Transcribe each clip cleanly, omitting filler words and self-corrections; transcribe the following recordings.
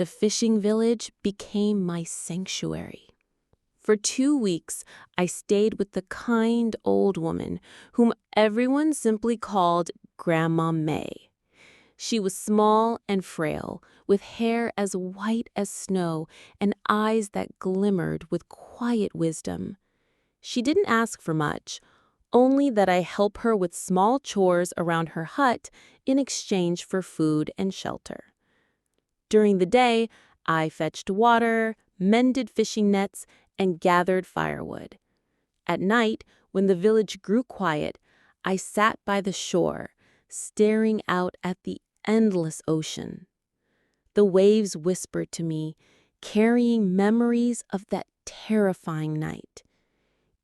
the fishing village became my sanctuary. For 2 weeks, I stayed with the kind old woman whom everyone simply called Grandma May. She was small and frail, with hair as white as snow and eyes that glimmered with quiet wisdom. She didn't ask for much, only that I help her with small chores around her hut in exchange for food and shelter. During the day, I fetched water, mended fishing nets, and gathered firewood. At night, when the village grew quiet, I sat by the shore, staring out at the endless ocean. The waves whispered to me, carrying memories of that terrifying night.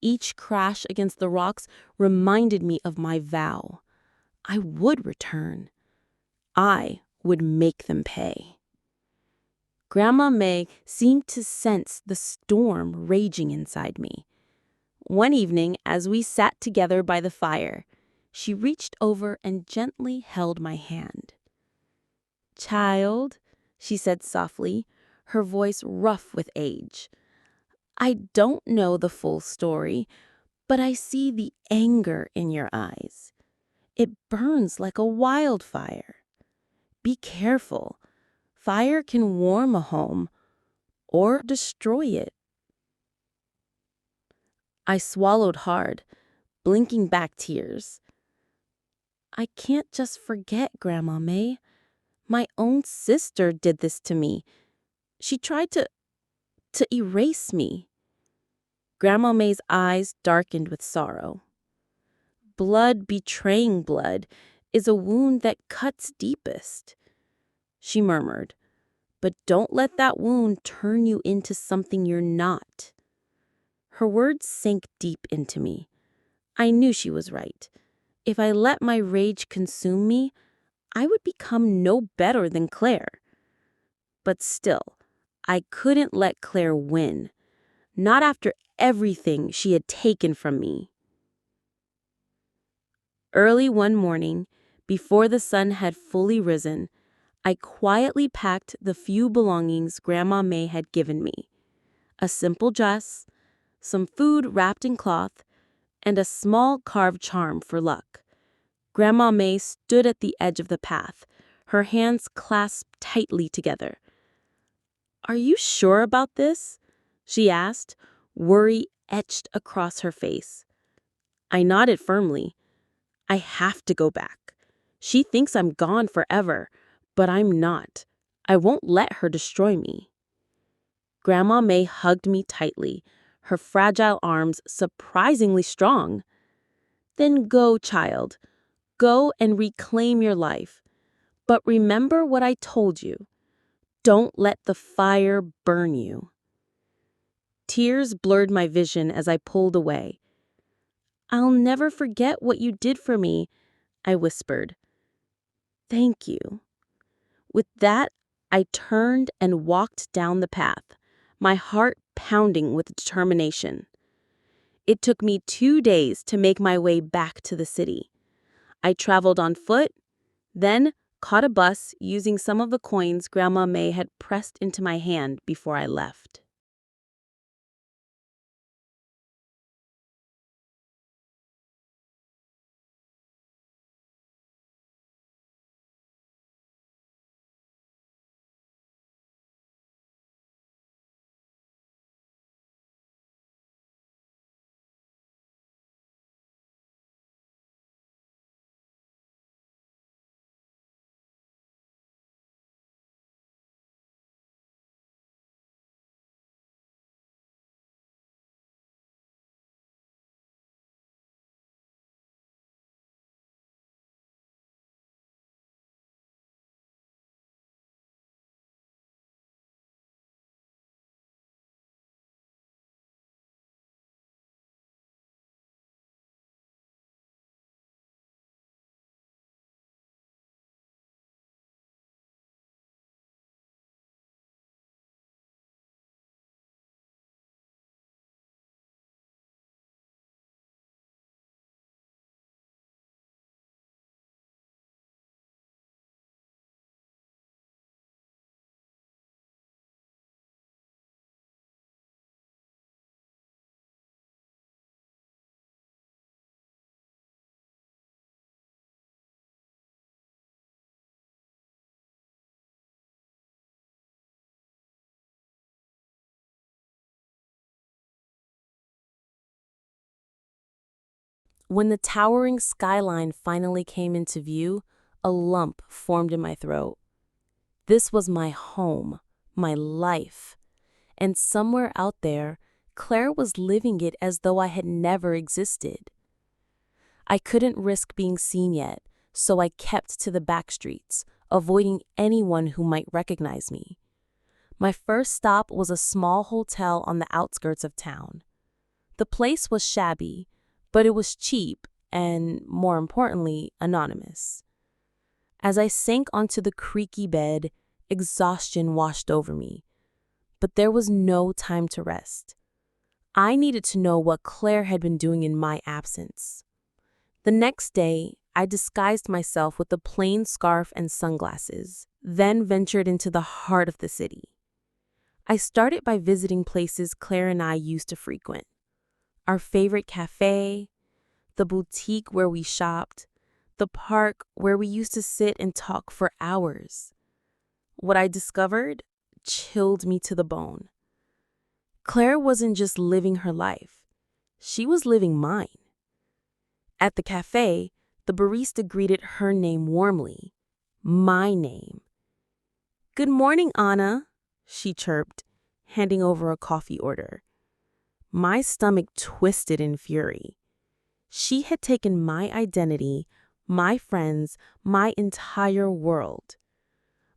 Each crash against the rocks reminded me of my vow. I would return. I would make them pay. Grandma May seemed to sense the storm raging inside me. One evening, as we sat together by the fire, she reached over and gently held my hand. "Child," she said softly, her voice rough with age, "I don't know the full story, but I see the anger in your eyes. It burns like a wildfire. Be careful. Fire can warm a home or destroy it." I swallowed hard, blinking back tears. "I can't just forget, Grandma May. My own sister did this to me. She tried to erase me." Grandma May's eyes darkened with sorrow. "Blood betraying blood is a wound that cuts deepest," she murmured. "But don't let that wound turn you into something you're not." Her words sank deep into me. I knew she was right. If I let my rage consume me, I would become no better than Claire. But still, I couldn't let Claire win. Not after everything she had taken from me. Early one morning, before the sun had fully risen, I quietly packed the few belongings Grandma May had given me. A simple dress, some food wrapped in cloth, and a small carved charm for luck. Grandma May stood at the edge of the path, her hands clasped tightly together. "Are you sure about this?" she asked, worry etched across her face. I nodded firmly. "I have to go back. She thinks I'm gone forever, but I'm not. I won't let her destroy me." Grandma May hugged me tightly, her fragile arms surprisingly strong. "Then go, child. Go and reclaim your life. But remember what I told you. Don't let the fire burn you." Tears blurred my vision as I pulled away. "I'll never forget what you did for me," I whispered. "Thank you." With that, I turned and walked down the path, my heart pounding with determination. It took me 2 days to make my way back to the city. I traveled on foot, then caught a bus using some of the coins Grandma May had pressed into my hand before I left. When the towering skyline finally came into view, a lump formed in my throat. This was my home, my life. And somewhere out there, Claire was living it as though I had never existed. I couldn't risk being seen yet, so I kept to the back streets, avoiding anyone who might recognize me. My first stop was a small hotel on the outskirts of town. The place was shabby, but it was cheap and, more importantly, anonymous. As I sank onto the creaky bed, exhaustion washed over me. But there was no time to rest. I needed to know what Claire had been doing in my absence. The next day, I disguised myself with a plain scarf and sunglasses, then ventured into the heart of the city. I started by visiting places Claire and I used to frequent. Our favorite cafe, the boutique where we shopped, the park where we used to sit and talk for hours. What I discovered chilled me to the bone. Claire wasn't just living her life. She was living mine. At the cafe, the barista greeted her name warmly. My name. "Good morning, Anna," she chirped, handing over a coffee order. My stomach twisted in fury. She had taken my identity, my friends, my entire world.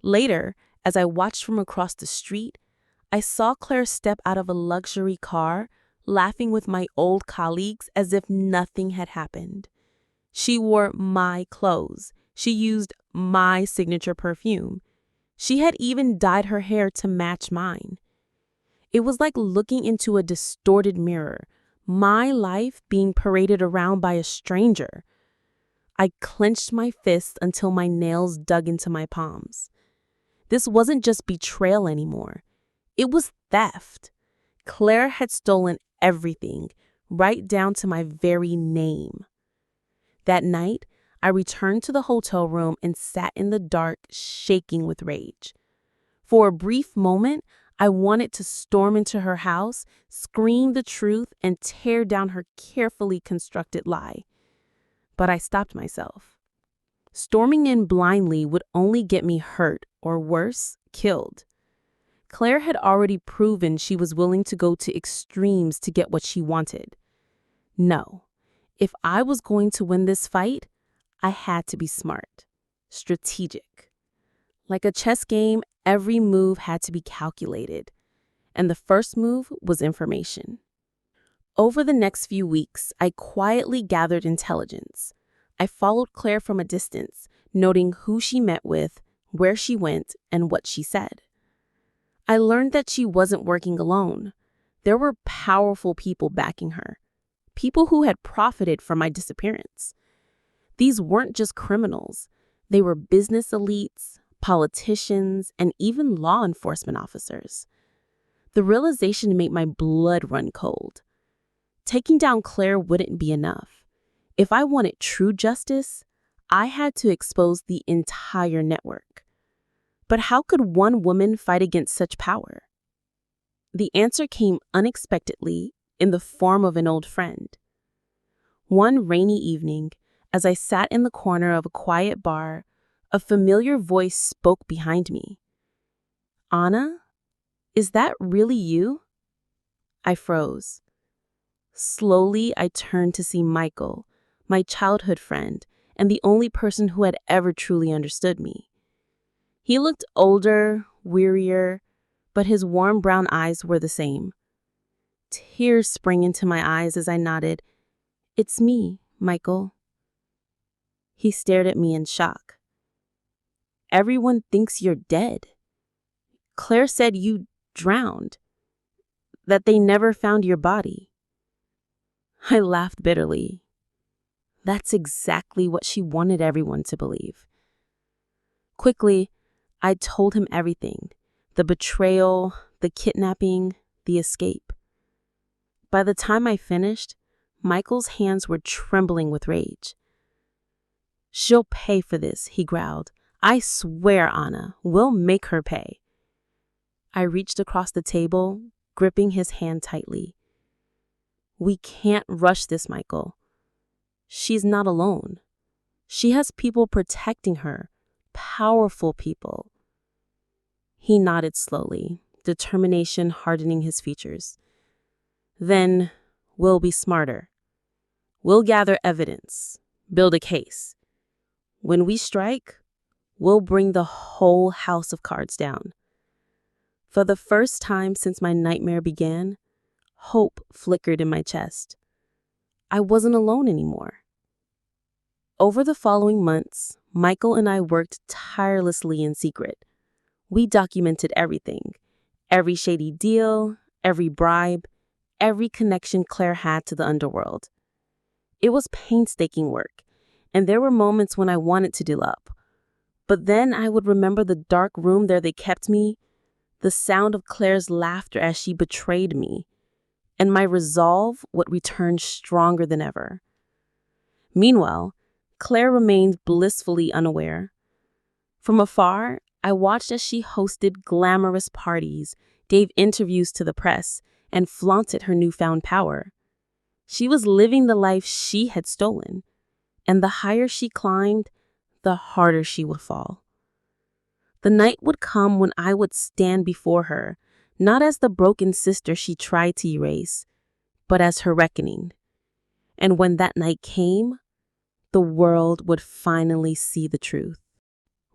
Later, as I watched from across the street, I saw Claire step out of a luxury car, laughing with my old colleagues as if nothing had happened. She wore my clothes. She used my signature perfume. She had even dyed her hair to match mine. It was like looking into a distorted mirror, my life being paraded around by a stranger. I clenched my fists until my nails dug into my palms. This wasn't just betrayal anymore. It was theft. Claire had stolen everything, right down to my very name. That night, I returned to the hotel room and sat in the dark, shaking with rage. For a brief moment, I wanted to storm into her house, scream the truth, and tear down her carefully constructed lie. But I stopped myself. Storming in blindly would only get me hurt, or worse, killed. Claire had already proven she was willing to go to extremes to get what she wanted. No, if I was going to win this fight, I had to be smart, strategic. Like a chess game, every move had to be calculated, and the first move was information. Over the next few weeks, I quietly gathered intelligence. I followed Claire from a distance, noting who she met with, where she went, and what she said. I learned that she wasn't working alone. There were powerful people backing her, people who had profited from my disappearance. These weren't just criminals. They were business elites, politicians, and even law enforcement officers. The realization made my blood run cold. Taking down Claire wouldn't be enough. If I wanted true justice, I had to expose the entire network. But how could one woman fight against such power? The answer came unexpectedly in the form of an old friend. One rainy evening, as I sat in the corner of a quiet bar, a familiar voice spoke behind me. "Anna, is that really you?" I froze. Slowly, I turned to see Michael, my childhood friend, and the only person who had ever truly understood me. He looked older, wearier, but his warm brown eyes were the same. Tears sprang into my eyes as I nodded. "It's me, Michael." He stared at me in shock. "Everyone thinks you're dead. Claire said you drowned, that they never found your body." I laughed bitterly. That's exactly what she wanted everyone to believe. Quickly, I told him everything: the betrayal, the kidnapping, the escape. By the time I finished, Michael's hands were trembling with rage. "She'll pay for this," he growled. "I swear, Anna, we'll make her pay." I reached across the table, gripping his hand tightly. "We can't rush this, Michael. she's not alone. She has people protecting her, powerful people. He nodded slowly, determination hardening his features. Then we'll be smarter. We'll gather evidence, build a case. When we strike, we'll bring the whole house of cards down. For the first time since my nightmare began, hope flickered in my chest. I wasn't alone anymore. Over the following months, Michael and I worked tirelessly in secret. We documented everything, every shady deal, every bribe, every connection Claire had to the underworld. It was painstaking work, and there were moments when I wanted to give up. But then I would remember the dark room there they kept me, the sound of Claire's laughter as she betrayed me, and my resolve would return stronger than ever. Meanwhile, Claire remained blissfully unaware. From afar, I watched as she hosted glamorous parties, gave interviews to the press, and flaunted her newfound power. She was living the life she had stolen, and the higher she climbed, the harder she would fall. The night would come when I would stand before her, not as the broken sister she tried to erase, but as her reckoning. And when that night came, the world would finally see the truth.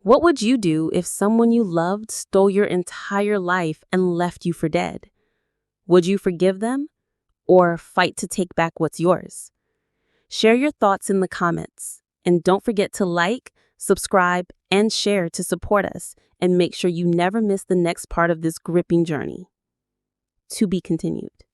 What would you do if someone you loved stole your entire life and left you for dead? Would you forgive them or fight to take back what's yours? Share your thoughts in the comments, and don't forget to like, subscribe, and share to support us, and make sure you never miss the next part of this gripping journey. To be continued.